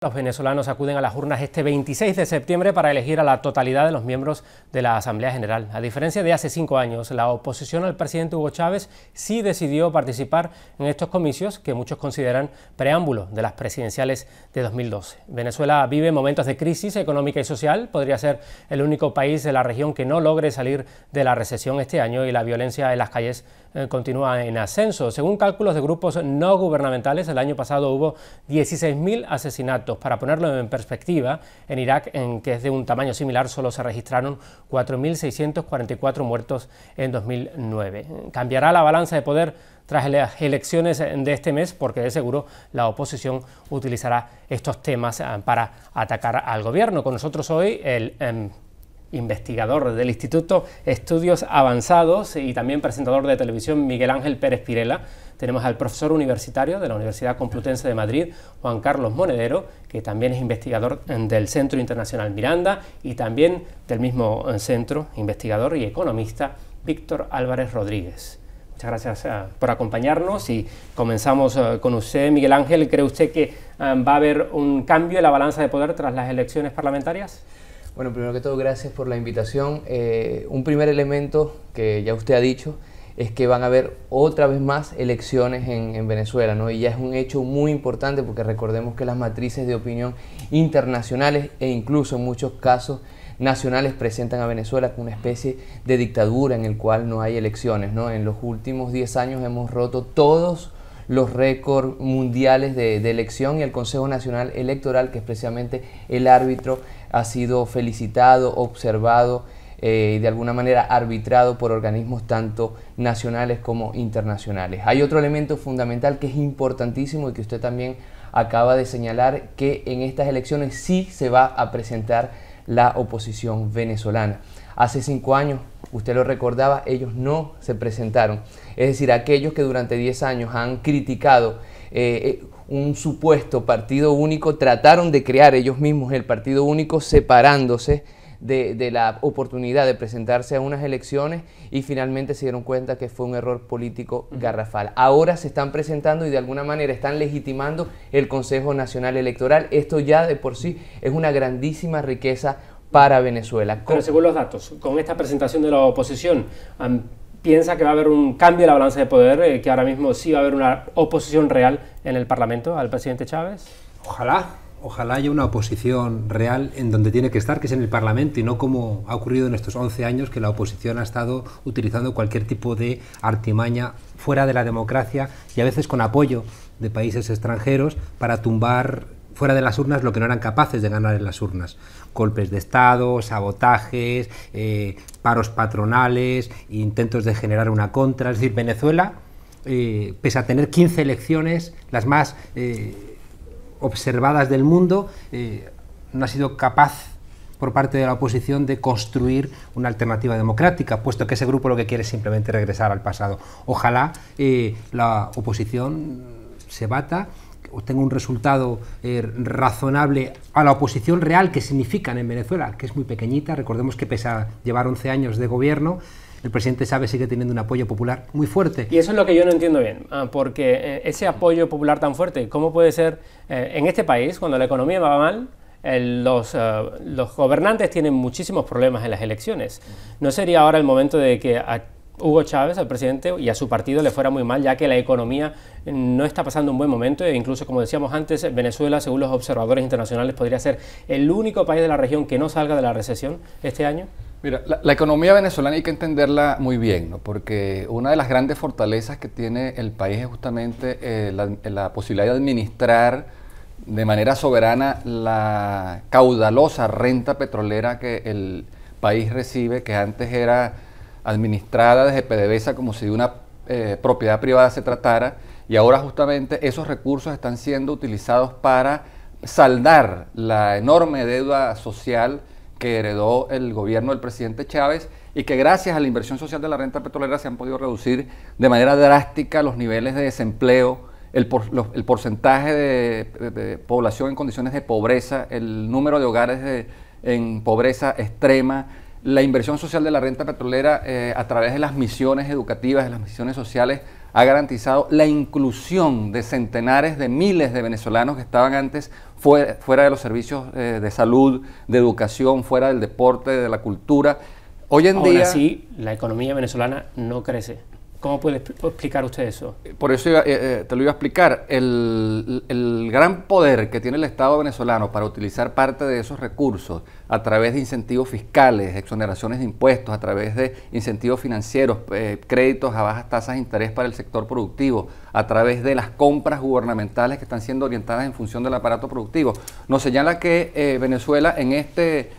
Los venezolanos acuden a las urnas este 26 de septiembre para elegir a la totalidad de los miembros de la Asamblea General. A diferencia de hace 5 años, la oposición al presidente Hugo Chávez sí decidió participar en estos comicios que muchos consideran preámbulo de las presidenciales de 2012. Venezuela vive momentos de crisis económica y social. Podría ser el único país de la región que no logre salir de la recesión este año, y la violencia en las calles continúa en ascenso. Según cálculos de grupos no gubernamentales, el año pasado hubo 16.000 asesinatos. Para ponerlo en perspectiva, en Irak, que es de un tamaño similar, solo se registraron 4.644 muertos en 2009. ¿Cambiará la balanza de poder tras las elecciones de este mes? Porque de seguro la oposición utilizará estos temas para atacar al gobierno. Con nosotros hoy el investigador del Instituto Estudios Avanzados y también presentador de televisión, Miguel Ángel Pérez Pirela. Tenemos al profesor universitario de la Universidad Complutense de Madrid, Juan Carlos Monedero, que también es investigador del Centro Internacional Miranda, y también del mismo centro, investigador y economista, Víctor Álvarez Rodríguez. Muchas gracias por acompañarnos, y comenzamos con usted, Miguel Ángel. ¿Cree usted que va a haber un cambio en la balanza de poder tras las elecciones parlamentarias? Bueno, primero que todo, gracias por la invitación. Un primer elemento que ya usted ha dicho es que van a haber otra vez más elecciones en Venezuela, ¿no? Y ya es un hecho muy importante, porque recordemos que las matrices de opinión internacionales e incluso en muchos casos nacionales presentan a Venezuela como una especie de dictadura en el cual no hay elecciones, ¿no? En los últimos 10 años hemos roto todos los récords mundiales de elección, y el Consejo Nacional Electoral, que es precisamente el árbitro, ha sido felicitado, observado y de alguna manera arbitrado por organismos tanto nacionales como internacionales. Hay otro elemento fundamental que es importantísimo y que usted también acaba de señalar, que en estas elecciones sí se va a presentar la oposición venezolana. Hace 5 años, usted lo recordaba, ellos no se presentaron. Es decir, aquellos que durante 10 años han criticado un supuesto partido único, trataron de crear ellos mismos el partido único, separándose de la oportunidad de presentarse a unas elecciones, y finalmente se dieron cuenta que fue un error político garrafal. Ahora se están presentando y de alguna manera están legitimando el Consejo Nacional Electoral. Esto ya de por sí es una grandísima riqueza para Venezuela. Pero según los datos, con esta presentación de la oposición, ¿piensa que va a haber un cambio en la balanza de poder, que ahora mismo sí va a haber una oposición real en el Parlamento al presidente Chávez? Ojalá haya una oposición real en donde tiene que estar, que es en el Parlamento, y no como ha ocurrido en estos 11 años, que la oposición ha estado utilizando cualquier tipo de artimaña fuera de la democracia, y a veces con apoyo de países extranjeros, para tumbar fuera de las urnas lo que no eran capaces de ganar en las urnas. Golpes de Estado, sabotajes, paros patronales, intentos de generar una contra. Es decir, Venezuela, pese a tener 15 elecciones, las más observadas del mundo, no ha sido capaz por parte de la oposición de construir una alternativa democrática, puesto que ese grupo lo que quiere es simplemente regresar al pasado. Ojalá la oposición se bata, tenga un resultado razonable a la oposición real que significan en Venezuela, que es muy pequeñita. Recordemos que pese a llevar 11 años de gobierno, el presidente Chávez sigue teniendo un apoyo popular muy fuerte. Y eso es lo que yo no entiendo bien, porque ese apoyo popular tan fuerte, ¿cómo puede ser en este país, cuando la economía va mal, los gobernantes tienen muchísimos problemas en las elecciones? ¿No sería ahora el momento de que a Hugo Chávez, al presidente, y a su partido le fuera muy mal, ya que la economía no está pasando un buen momento? E incluso, como decíamos antes, Venezuela, según los observadores internacionales, podría ser el único país de la región que no salga de la recesión este año? Mira, la economía venezolana hay que entenderla muy bien, ¿no? Porque una de las grandes fortalezas que tiene el país es justamente la posibilidad de administrar de manera soberana la caudalosa renta petrolera que el país recibe, que antes era administrada desde PDVSA como si de una propiedad privada se tratara, y ahora justamente esos recursos están siendo utilizados para saldar la enorme deuda social que heredó el gobierno del presidente Chávez, y que gracias a la inversión social de la renta petrolera se han podido reducir de manera drástica los niveles de desempleo, el porcentaje de población en condiciones de pobreza, el número de hogares en pobreza extrema. La inversión social de la renta petrolera a través de las misiones educativas, de las misiones sociales, ha garantizado la inclusión de centenares de miles de venezolanos que estaban antes fuera de los servicios de salud, de educación, fuera del deporte, de la cultura. Hoy en día... Aún así, la economía venezolana no crece. ¿Cómo puede explicar usted eso? Por eso te lo iba a explicar. El gran poder que tiene el Estado venezolano para utilizar parte de esos recursos a través de incentivos fiscales, exoneraciones de impuestos, a través de incentivos financieros, créditos a bajas tasas de interés para el sector productivo, a través de las compras gubernamentales que están siendo orientadas en función del aparato productivo, nos señala que Venezuela en este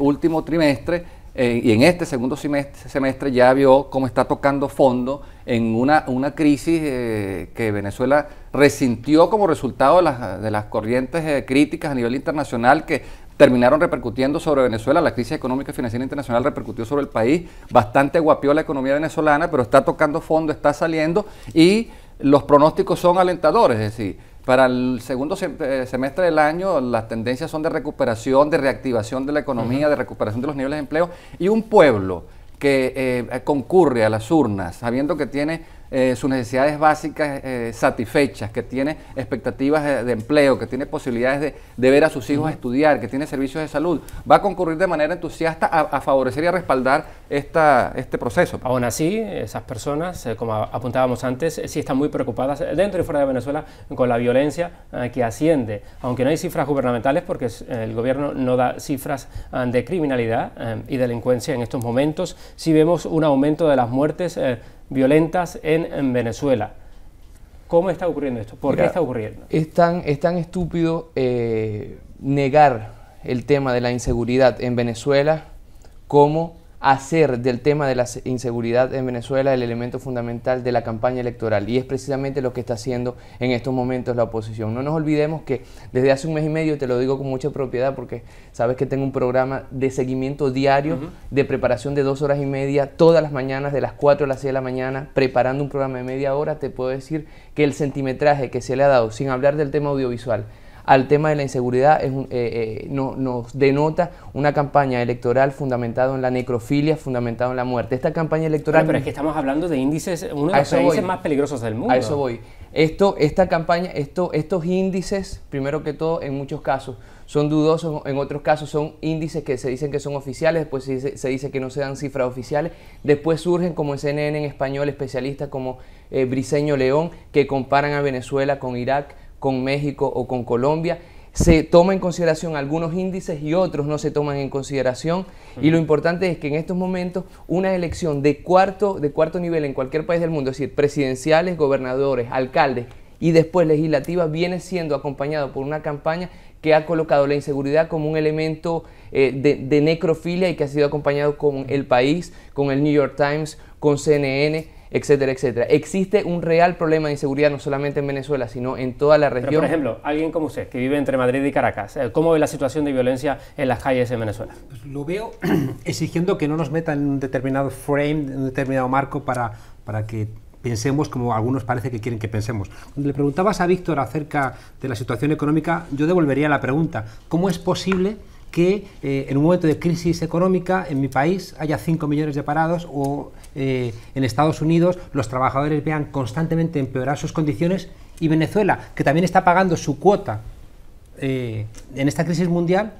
último trimestre y en este segundo semestre ya vio cómo está tocando fondo en una crisis que Venezuela resintió como resultado de las corrientes críticas a nivel internacional que terminaron repercutiendo sobre Venezuela. La crisis económica y financiera internacional repercutió sobre el país, bastante guapió la economía venezolana, pero está tocando fondo, está saliendo y los pronósticos son alentadores, es decir, para el segundo semestre del año las tendencias son de recuperación, de reactivación de la economía, de recuperación de los niveles de empleo, y un pueblo que concurre a las urnas sabiendo que tiene sus necesidades básicas satisfechas, que tiene expectativas de empleo, que tiene posibilidades de ver a sus hijos estudiar, que tiene servicios de salud, va a concurrir de manera entusiasta a favorecer y a respaldar este proceso. Aún así, esas personas, como apuntábamos antes, sí están muy preocupadas dentro y fuera de Venezuela con la violencia que asciende, aunque no hay cifras gubernamentales porque el gobierno no da cifras de criminalidad y delincuencia en estos momentos. Sí vemos un aumento de las muertes violentas en Venezuela. ¿Cómo está ocurriendo esto? ¿Por qué está ocurriendo? Es tan estúpido negar el tema de la inseguridad en Venezuela como hacer del tema de la inseguridad en Venezuela el elemento fundamental de la campaña electoral, y es precisamente lo que está haciendo en estos momentos la oposición. No nos olvidemos que desde hace un mes y medio, te lo digo con mucha propiedad porque sabes que tengo un programa de seguimiento diario, de preparación de 2 horas y media, todas las mañanas de las 4 a las 6 de la mañana, preparando un programa de media hora. Te puedo decir que el centimetraje que se le ha dado, sin hablar del tema audiovisual, al tema de la inseguridad nos denota una campaña electoral fundamentada en la necrofilia, fundamentada en la muerte. Esta campaña electoral... Pero es que estamos hablando de índices, uno de los países más peligrosos del mundo. A eso voy. Esta campaña, estos índices, primero que todo, en muchos casos son dudosos, en otros casos son índices que se dicen que son oficiales, después se dice que no se dan cifras oficiales, después surgen como en CNN en español especialistas como Briceño León, que comparan a Venezuela con Irak, con México o con Colombia. Se toma en consideración algunos índices y otros no se toman en consideración, y lo importante es que en estos momentos una elección de cuarto nivel en cualquier país del mundo, es decir, presidenciales, gobernadores, alcaldes y después legislativas, viene siendo acompañado por una campaña que ha colocado la inseguridad como un elemento de necrofilia, y que ha sido acompañado con El País, con el New York Times, con CNN, etcétera, etcétera. Existe un real problema de inseguridad no solamente en Venezuela, sino en toda la región. Pero, por ejemplo, alguien como usted, que vive entre Madrid y Caracas, ¿cómo ve la situación de violencia en las calles en Venezuela? Pues lo veo exigiendo que no nos metan en un determinado frame, en un determinado marco para que pensemos como algunos parece que quieren que pensemos. Cuando le preguntabas a Víctor acerca de la situación económica, yo devolvería la pregunta: ¿cómo es posible que en un momento de crisis económica en mi país haya 5 millones de parados, o en Estados Unidos los trabajadores vean constantemente empeorar sus condiciones, y Venezuela, que también está pagando su cuota en esta crisis mundial,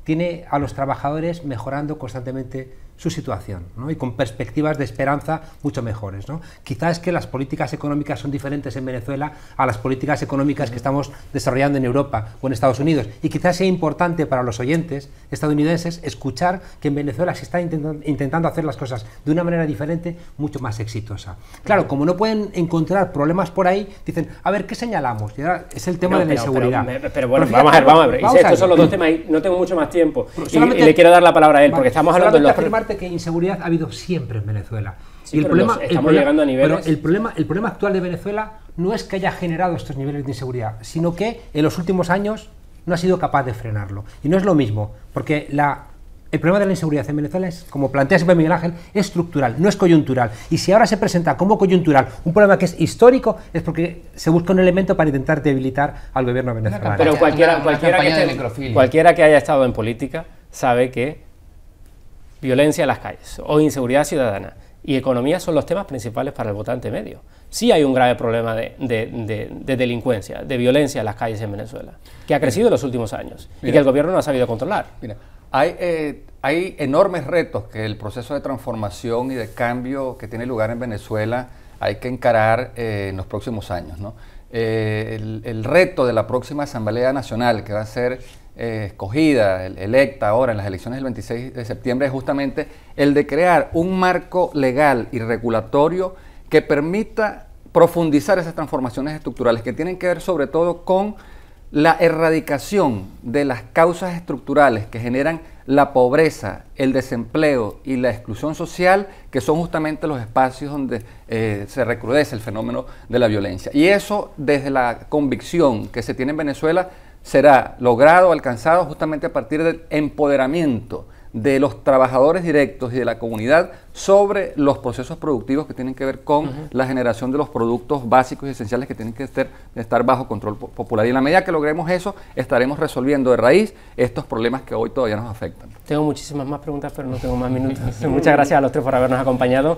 tiene a los trabajadores mejorando constantemente su situación, ¿no? Y con perspectivas de esperanza mucho mejores, ¿no? Quizás es que las políticas económicas son diferentes en Venezuela a las políticas económicas que estamos desarrollando en Europa o en Estados Unidos, y quizás sea importante para los oyentes estadounidenses escuchar que en Venezuela se está intentando hacer las cosas de una manera diferente, mucho más exitosa. Claro, como no pueden encontrar problemas por ahí, dicen, a ver, ¿qué señalamos? Y ahora es el tema de la inseguridad. Pero bueno, vamos a ver. Estos son los dos temas, y no tengo mucho más tiempo. Y le quiero dar la palabra a él, porque estamos hablando de los... que inseguridad ha habido siempre en Venezuela. Sí, y el problema, llegando a niveles... Pero el problema actual de Venezuela no es que haya generado estos niveles de inseguridad, sino que en los últimos años no ha sido capaz de frenarlo. Y no es lo mismo, porque el problema de la inseguridad en Venezuela es, como plantea siempre Miguel Ángel, es estructural, no es coyuntural. Y si ahora se presenta como coyuntural un problema que es histórico, es porque se busca un elemento para intentar debilitar al gobierno venezolano. Pero cualquiera que haya estado en política sabe que violencia en las calles o inseguridad ciudadana y economía son los temas principales para el votante medio. Sí hay un grave problema de delincuencia, de violencia en las calles en Venezuela, que ha crecido en los últimos años y que el gobierno no ha sabido controlar. Mira, hay enormes retos que el proceso de transformación y de cambio que tiene lugar en Venezuela hay que encarar en los próximos años, ¿no? El reto de la próxima Asamblea Nacional que va a ser escogida, electa ahora en las elecciones del 26 de septiembre es justamente el de crear un marco legal y regulatorio que permita profundizar esas transformaciones estructurales que tienen que ver sobre todo con la erradicación de las causas estructurales que generan la pobreza, el desempleo y la exclusión social, que son justamente los espacios donde se recrudece el fenómeno de la violencia. Y eso, desde la convicción que se tiene en Venezuela, será logrado, alcanzado justamente a partir del empoderamiento de los trabajadores directos y de la comunidad sobre los procesos productivos que tienen que ver con la generación de los productos básicos y esenciales que tienen que estar bajo control popular. Y en la medida que logremos eso, estaremos resolviendo de raíz estos problemas que hoy todavía nos afectan. Tengo muchísimas más preguntas, pero no tengo más minutos. Muchas gracias a los tres por habernos acompañado.